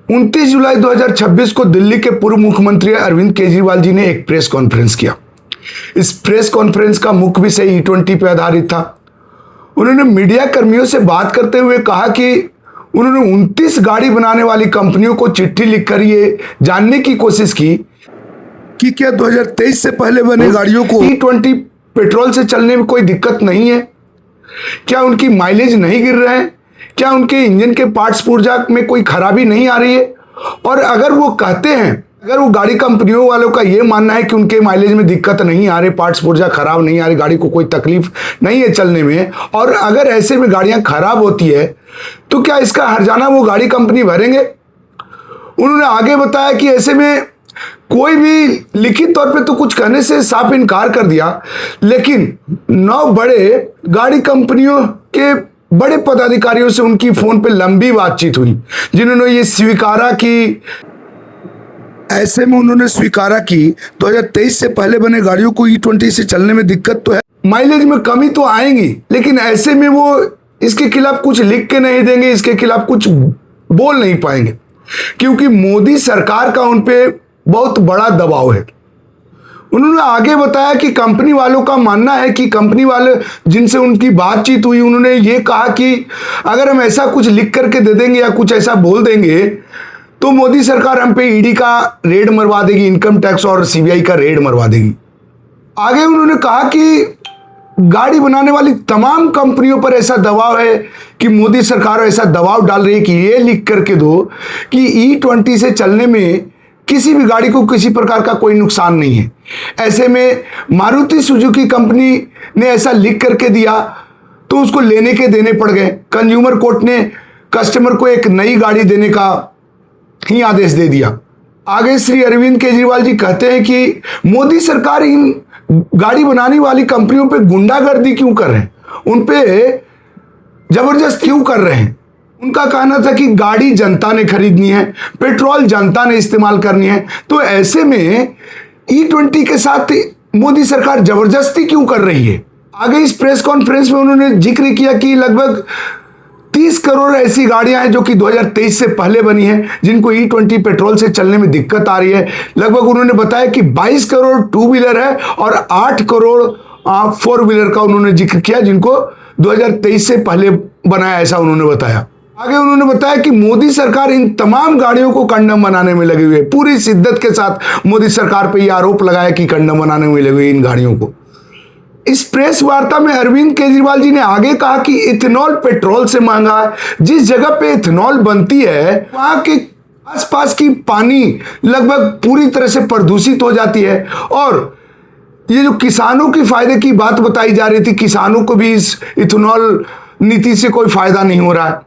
29 जुलाई 2026 को दिल्ली के पूर्व मुख्यमंत्री अरविंद केजरीवाल जी ने एक प्रेस कॉन्फ्रेंस किया। इस प्रेस कॉन्फ्रेंस का मुख्य विषय E20 पर आधारित था। उन्होंने मीडिया कर्मियों से बात करते हुए कहा कि उन्होंने 29 गाड़ी बनाने वाली कंपनियों को चिट्ठी लिखकर ये जानने की कोशिश की कि क्या 2023 से पहले बने गाड़ियों को E20 पेट्रोल से चलने में कोई दिक्कत नहीं है, क्या उनकी माइलेज नहीं गिर रहे हैं, क्या उनके इंजन के पार्ट्स पुर्जा में कोई खराबी नहीं आ रही है। और अगर वो कहते हैं, अगर वो गाड़ी कंपनियों वालों का ये मानना है कि उनके माइलेज में दिक्कत नहीं आ रही, पार्ट्स पुर्जा खराब नहीं आ रही, गाड़ी को कोई तकलीफ नहीं है चलने में, और अगर ऐसे में गाड़ियां खराब होती है तो क्या इसका हर्जाना वो गाड़ी कंपनी भरेंगे। उन्होंने आगे बताया कि ऐसे में कोई भी लिखित तौर पे तो कुछ कहने से साफ इनकार कर दिया, लेकिन 9 बड़े गाड़ी कंपनियों के बड़े पदाधिकारियों से उनकी फोन पे लंबी बातचीत हुई, जिन्होंने ये स्वीकारा कि ऐसे में उन्होंने स्वीकारा कि 2023 से पहले बने गाड़ियों को E20 से चलने में दिक्कत तो है, माइलेज में कमी तो आएगी, लेकिन ऐसे में वो इसके खिलाफ कुछ लिख के नहीं देंगे, इसके खिलाफ कुछ बोल नहीं पाएंगे, क्योंकि मोदी सरकार का उन पे बहुत बड़ा दबाव है। उन्होंने आगे बताया कि कंपनी वालों का मानना है कि कंपनी वाले जिनसे उनकी बातचीत हुई, उन्होंने ये कहा कि अगर हम ऐसा कुछ लिख करके दे देंगे या कुछ ऐसा बोल देंगे तो मोदी सरकार हम पे ईडी का रेड मरवा देगी, इनकम टैक्स और सीबीआई का रेड मरवा देगी। आगे उन्होंने कहा कि गाड़ी बनाने वाली तमाम कंपनियों पर ऐसा दबाव है कि मोदी सरकार ऐसा दबाव डाल रही है कि ये लिख करके दो कि E20 से चलने में किसी भी गाड़ी को किसी प्रकार का कोई नुकसान नहीं है। ऐसे में मारुति सुजुकी कंपनी ने ऐसा लिख करके दिया तो उसको लेने के देने पड़ गए। कंज्यूमर कोर्ट ने कस्टमर को एक नई गाड़ी देने का ही आदेश दे दिया। आगे श्री अरविंद केजरीवाल जी कहते हैं कि मोदी सरकार इन गाड़ी बनाने वाली कंपनियों पे गुंडागर्दी क्यों कर रहे हैं, उन पे जबरदस्त क्यों कर रहे हैं। उनका कहना था कि गाड़ी जनता ने खरीदनी है, पेट्रोल जनता ने इस्तेमाल करनी है, तो ऐसे में E20 के साथ मोदी सरकार जबरदस्ती क्यों कर रही है। आगे इस प्रेस कॉन्फ्रेंस में उन्होंने जिक्र किया कि लगभग 30 करोड़ ऐसी गाड़ियां हैं जो कि 2023 से पहले बनी हैं, जिनको E20 पेट्रोल से चलने में दिक्कत आ रही है। लगभग उन्होंने बताया कि 22 करोड़ 2 व्हीलर है और 8 करोड़ 4 व्हीलर का उन्होंने जिक्र किया, जिनको 2023 से पहले बनाया, ऐसा उन्होंने बताया। आगे उन्होंने बताया कि मोदी सरकार इन तमाम गाड़ियों को कंडम बनाने में लगी हुई है। पूरी शिद्दत के साथ मोदी सरकार पे यह आरोप लगाया कि कंडम बनाने में लगी हुई इन गाड़ियों को। इस प्रेस वार्ता में अरविंद केजरीवाल जी ने आगे कहा कि इथेनॉल पेट्रोल से महंगा है। जिस जगह पे इथेनॉल बनती है वहां के आसपास की पानी लगभग पूरी तरह से प्रदूषित हो जाती है, और ये जो किसानों की फायदे की बात बताई जा रही थी, किसानों को भी इस इथेनॉल नीति से कोई फायदा नहीं हो रहा है।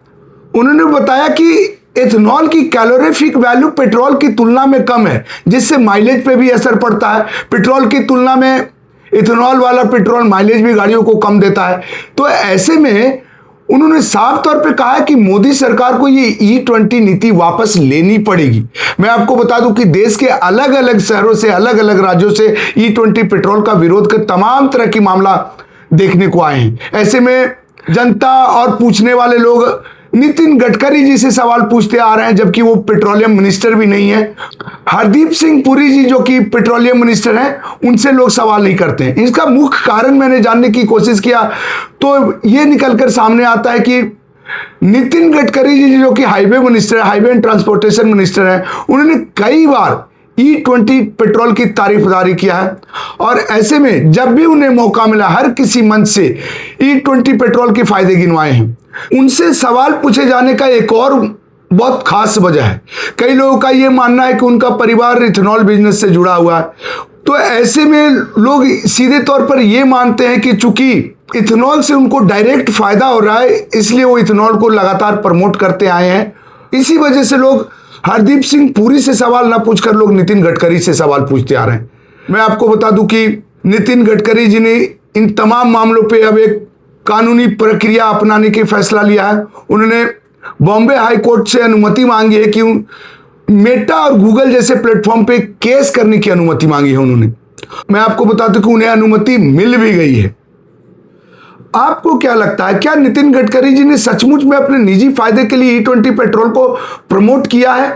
उन्होंने बताया कि इथेनॉल की कैलोरीफिक वैल्यू पेट्रोल की तुलना में कम है, जिससे माइलेज पे भी असर पड़ता है। पेट्रोल की तुलना में इथेनॉल वाला पेट्रोल माइलेज भी गाड़ियों को कम देता है। तो ऐसे में उन्होंने साफ तौर पे कहा है कि मोदी सरकार को ये E20 नीति वापस लेनी पड़ेगी। मैं आपको बता दूं कि देश के अलग अलग शहरों से, अलग अलग राज्यों से E20 पेट्रोल का विरोध कर तमाम तरह की मामला देखने को आए हैं। ऐसे में जनता और पूछने वाले लोग नितिन गडकरी जी से सवाल पूछते आ रहे हैं, जबकि वो पेट्रोलियम मिनिस्टर भी नहीं है। हरदीप सिंह पुरी जी जो कि पेट्रोलियम मिनिस्टर हैं, उनसे लोग सवाल नहीं करते हैं। इसका मुख्य कारण मैंने जानने की कोशिश किया तो ये निकलकर सामने आता है कि नितिन गडकरी जी जो कि हाईवे मिनिस्टर है, हाईवे एंड ट्रांसपोर्टेशन मिनिस्टर हैं, उन्होंने कई बार E20 पेट्रोल की तारीफदारी किया है, और ऐसे में जब भी उन्हें मौका मिला हर किसी मंच से E20 पेट्रोल के फायदे गिनवाए हैं। उनसे सवाल पूछे जाने का एक और बहुत खास वजह है। कई लोगों का यह मानना है कि उनका परिवार इथेनॉल बिजनेस से जुड़ा हुआ है, तो ऐसे में लोग सीधे तौर पर यह मानते हैं कि चूंकि इथेनॉल से उनको डायरेक्ट फायदा हो रहा है, इसलिए वो इथेनॉल को लगातार प्रमोट करते आए हैं। इसी वजह से लोग हरदीप सिंह पुरी से सवाल ना पूछकर लोग नितिन गडकरी से सवाल पूछते आ रहे हैं। मैं आपको बता दूं कि नितिन गडकरी जी ने इन तमाम मामलों पे अब एक कानूनी प्रक्रिया अपनाने की फैसला लिया है। उन्होंने बॉम्बे हाई कोर्ट से अनुमति मांगी है कि मेटा और गूगल जैसे प्लेटफॉर्म पे केस करने की अनुमति मांगी है उन्होंने। मैं आपको बता दूं कि उन्हें अनुमति मिल भी गई है। आपको क्या लगता है, क्या नितिन गडकरी जी ने सचमुच में अपने निजी फायदे के लिए E20 पेट्रोल को प्रमोट किया है?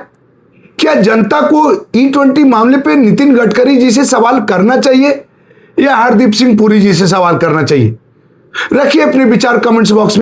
क्या जनता को E20 मामले पे नितिन गडकरी जी से सवाल करना चाहिए या हरदीप सिंह पुरी जी से सवाल करना चाहिए? रखिए अपने विचार कमेंट्स बॉक्स में।